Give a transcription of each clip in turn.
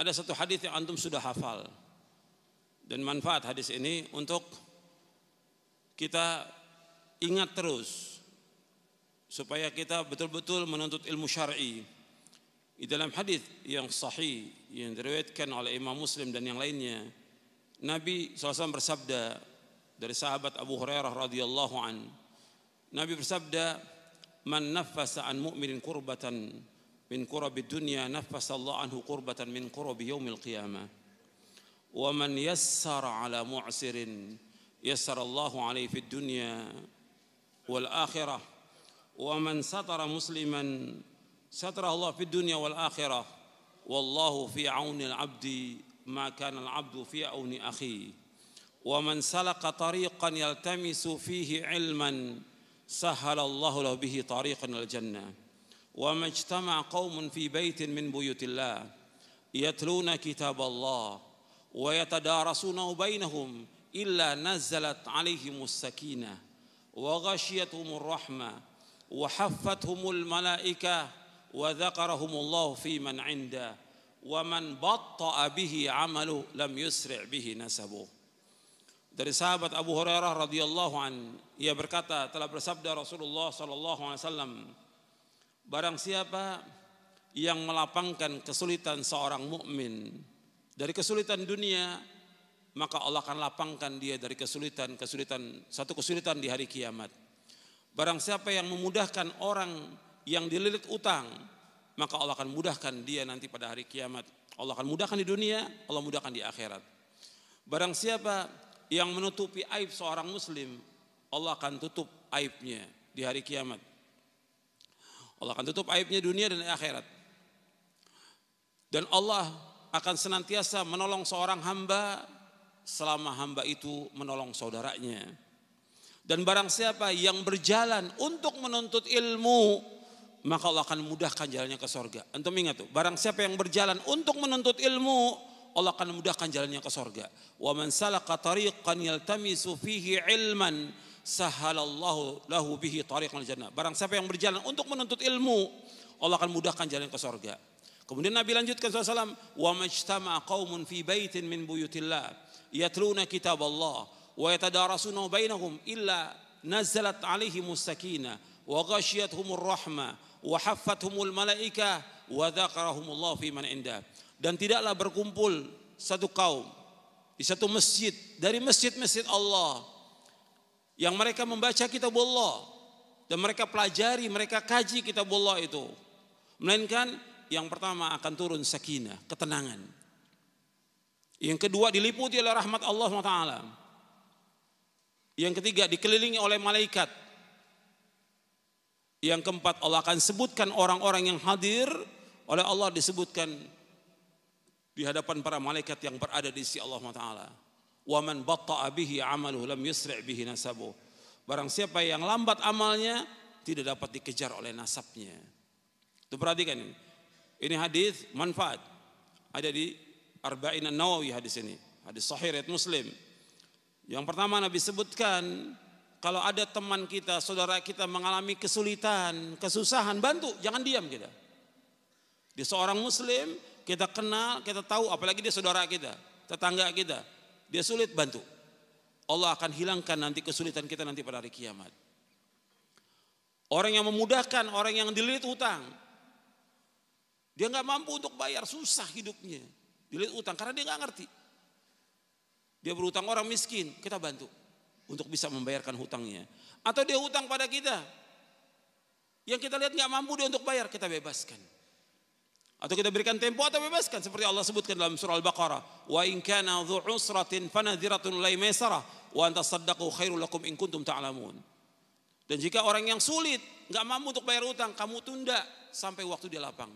ada satu hadis yang antum sudah hafal. Dan manfaat hadis ini untuk kita ingat terus supaya kita betul-betul menuntut ilmu syar'i. Di dalam hadis yang sahih yang diriwayatkan oleh Imam Muslim dan yang lainnya, Nabi SAW bersabda dari sahabat Abu Hurairah radhiyallahu an. Nabi bersabda, "Man naffasa an mu'minin kurbatan min kurabid dunya, naffasa Allah anhu kurbatan min kurabi yaumil qiyamah. Wa man yassara ala mu'sirin, yassara Allahu alaihi fid dunya wal akhirah. Wa man satara musliman, satara Allah fid dunya wal akhirah. Wallahu fi auni al-'abdi ma kana al-'abdu fi auni akhi. Wa man salaka tariqan yaltamisu fihi 'ilman, sahhala Allahu lahu bihi tariqan al jannah. Wa majtama'a qaumun fi baitin min buyutillah yatluna kitab Allah wa yatadarasunahu bainahum illa nazalat 'alaihimus sakinah wa ghashiyatuhumur rahmah wa haffathumul malaikah wa dzakarahumullahu fi man 'inda wa man batta'a bihi 'amaluhu lam yusri' bihi nasabuh." Dari sahabat Abu Hurairah radhiyallahu an, ia berkata, telah bersabda Rasulullah sallallahu alaihi wasallam, barang siapa yang melapangkan kesulitan seorang mukmin dari kesulitan dunia, maka Allah akan lapangkan dia dari satu kesulitan di hari kiamat. Barang siapa yang memudahkan orang yang dililit utang, maka Allah akan mudahkan dia nanti pada hari kiamat. Allah akan mudahkan di dunia, Allah mudahkan di akhirat. Barang siapa yang menutupi aib seorang muslim, Allah akan tutup aibnya di hari kiamat. Allah akan tutup aibnya dunia dan akhirat. Dan Allah akan senantiasa menolong seorang hamba selama hamba itu menolong saudaranya. Dan barang siapa yang berjalan untuk menuntut ilmu, maka Allah akan mudahkan jalannya ke surga. Antum ingat tuh, barang siapa yang berjalan untuk menuntut ilmu, Allah akan mudahkan jalannya ke surga. Wa man salaka tariqan yaltamisu fihi ilman, sahhalallahu lahu bihi tariqal jannah. Barang siapa yang berjalan untuk menuntut ilmu, Allah akan mudahkan jalan ke surga. Kemudian Nabi lanjutkan SAW, wa majtama'a qaumun fi baitin min buyutillah yatluna kitab Allah wa yatadarasunahu bainahum illa nazalat alaihimus sakinah wa ghashiyatuhumur rahmah wa haffathumul malaikah wa dzakarahumullahu fi man indah. Dan tidaklah berkumpul satu kaum di satu masjid dari masjid-masjid Allah yang mereka membaca kitab Allah dan mereka pelajari, mereka kaji kitab Allah itu, melainkan yang pertama akan turun sakinah, ketenangan. Yang kedua diliputi oleh rahmat Allah SWT. Yang ketiga dikelilingi oleh malaikat. Yang keempat Allah akan sebutkan orang-orang yang hadir oleh Allah, disebutkan di hadapan para malaikat yang berada di sisi Allah SWT. Wa man batta'a bihi 'amaluhu lam yusri' bihi nasabuh. Barang siapa yang lambat amalnya, tidak dapat dikejar oleh nasabnya. Itu perhatikan ini. Ini hadis manfaat. Ada di Arba'in An-Nawawi hadis ini. Hadis sahih riwayat Muslim. Yang pertama Nabi sebutkan, kalau ada teman kita, saudara kita mengalami kesulitan, kesusahan, bantu, jangan diam kita. Dia seorang muslim, kita kenal, kita tahu, apalagi dia saudara kita, tetangga kita, dia sulit, bantu. Allah akan hilangkan nanti kesulitan kita nanti pada hari kiamat. Orang yang memudahkan, orang yang dililit utang, dia nggak mampu untuk bayar, susah hidupnya, dililit utang karena dia nggak ngerti. Dia berutang orang miskin, kita bantu untuk bisa membayarkan hutangnya. Atau dia hutang pada kita, yang kita lihat nggak mampu dia untuk bayar, kita bebaskan. Atau kita berikan tempo atau bebaskan, seperti Allah sebutkan dalam surah Al-Baqarah, wa in kana dzu usratin fanadhiratun ilai maisarah wa an tasaddaqu khairul lakum in kuntum ta'lamun. Dan jika orang yang sulit, nggak mampu untuk bayar hutang, kamu tunda sampai waktu dia lapang.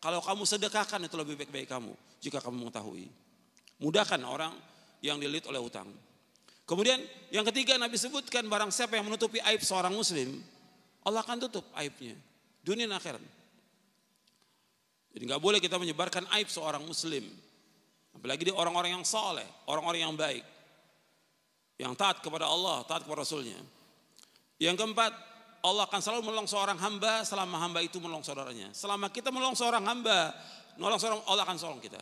Kalau kamu sedekahkan itu lebih baik kamu, jika kamu mengetahui. Mudahkan orang yang dililit oleh hutang. Kemudian yang ketiga Nabi sebutkan, barang siapa yang menutupi aib seorang muslim, Allah akan tutup aibnya dunia dan akhirat. Jadi nggak boleh kita menyebarkan aib seorang muslim, apalagi dia orang-orang yang saleh, orang-orang yang baik, yang taat kepada Allah, taat kepada Rasulnya. Yang keempat, Allah akan selalu menolong seorang hamba selama hamba itu menolong saudaranya. Selama kita menolong seorang hamba, menolong seorang, Allah akan tolong kita.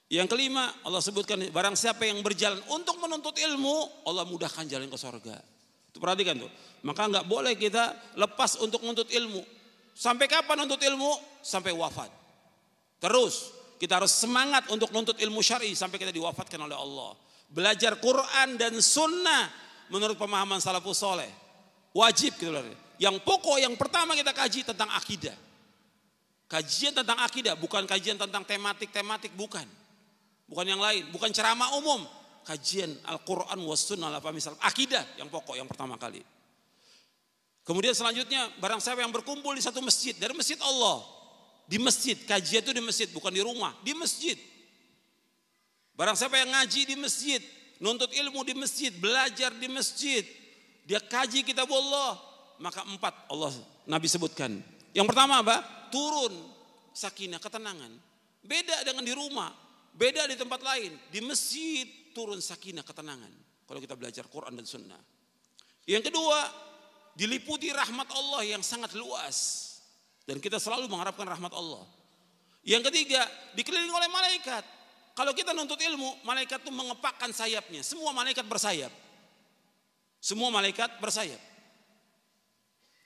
Yang kelima, Allah sebutkan barang siapa yang berjalan untuk menuntut ilmu, Allah mudahkan jalan ke surga. Itu perhatikan tuh. Maka nggak boleh kita lepas untuk menuntut ilmu. Sampai kapan menuntut ilmu? Sampai wafat. Terus kita harus semangat untuk menuntut ilmu syar'i sampai kita diwafatkan oleh Allah. Belajar Quran dan Sunnah menurut pemahaman salafus soleh. Wajib gitu loh. Yang pokok yang pertama kita kaji tentang akidah. Kajian tentang akidah, bukan kajian tentang tematik-tematik, bukan. Bukan yang lain, bukan ceramah umum. Kajian Al-Quran was Sunnah ala fahmi salaf. Akidah yang pokok yang pertama kali. Kemudian selanjutnya barang siapa yang berkumpul di satu masjid, dari masjid Allah. Di masjid, kajian itu di masjid, bukan di rumah, di masjid. Barang siapa yang ngaji di masjid, nuntut ilmu di masjid, belajar di masjid, dia kaji kitab Allah, maka 4 Allah Nabi sebutkan. Yang pertama apa? Turun sakinah, ketenangan. Beda dengan di rumah, beda di tempat lain. Di masjid turun sakinah, ketenangan. Kalau kita belajar Quran dan Sunnah. Yang kedua, diliputi rahmat Allah yang sangat luas. Dan kita selalu mengharapkan rahmat Allah. Yang ketiga, dikelilingi oleh malaikat. Kalau kita nuntut ilmu, malaikat itu mengepakkan sayapnya. Semua malaikat bersayap. Semua malaikat bersayap.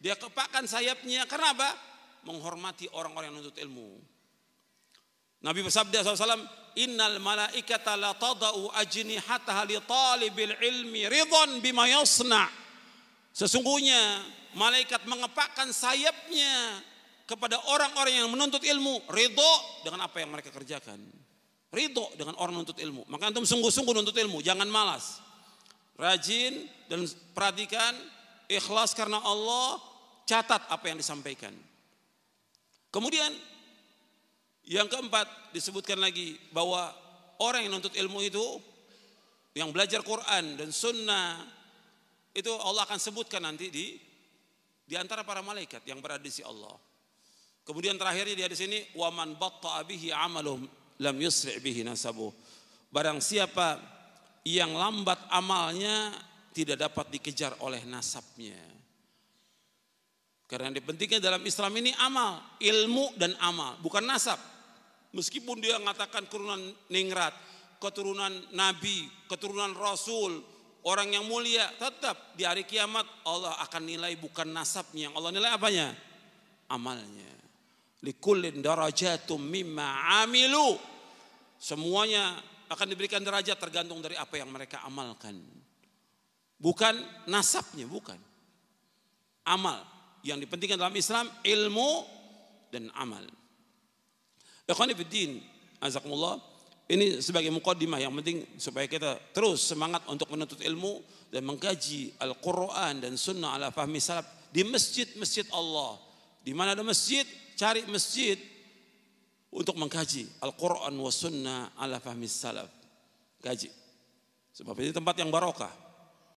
Dia kepakkan sayapnya karena apa? Menghormati orang-orang yang nuntut ilmu. Nabi bersabda SAW, innal malaikata la tada'u ajnihataha li talibil ilmi ridhan bima yasna'. Sesungguhnya malaikat mengepakkan sayapnya kepada orang-orang yang menuntut ilmu, ridho dengan apa yang mereka kerjakan. Ridho dengan orang menuntut ilmu. Maka antum sungguh-sungguh nuntut ilmu, jangan malas. Rajin dan perhatikan, ikhlas karena Allah, catat apa yang disampaikan. Kemudian yang keempat disebutkan lagi bahwa orang yang nuntut ilmu itu, yang belajar Quran dan Sunnah, itu Allah akan sebutkan nanti di antara para malaikat yang berada di sisi Allah. Kemudian terakhirnya dia di sini, waman batta'a bihi amaluhum lam yusri' bihi nasabuh. Barang siapa yang lambat amalnya tidak dapat dikejar oleh nasabnya. Karena yang dipentingkan dalam Islam ini amal, ilmu dan amal, bukan nasab. Meskipun dia mengatakan keturunan ningrat, keturunan nabi, keturunan rasul, orang yang mulia, tetap di hari kiamat Allah akan nilai bukan nasabnya. Allah nilai apanya? Amalnya. Likullin darajatum mimma amilu. Semuanya akan diberikan derajat tergantung dari apa yang mereka amalkan. Bukan nasabnya, bukan. Amal. Yang dipentingkan dalam Islam ilmu dan amal. Ikhwani fiddin, azakumullah. Ini sebagai muqaddimah yang penting supaya kita terus semangat untuk menuntut ilmu dan mengkaji Al-Quran dan Sunnah ala fahmi salaf di masjid-masjid Allah. Di mana ada masjid, cari masjid untuk mengkaji Al-Quran wa Sunnah ala fahmi salaf. Kaji. Sebab ini tempat yang barokah.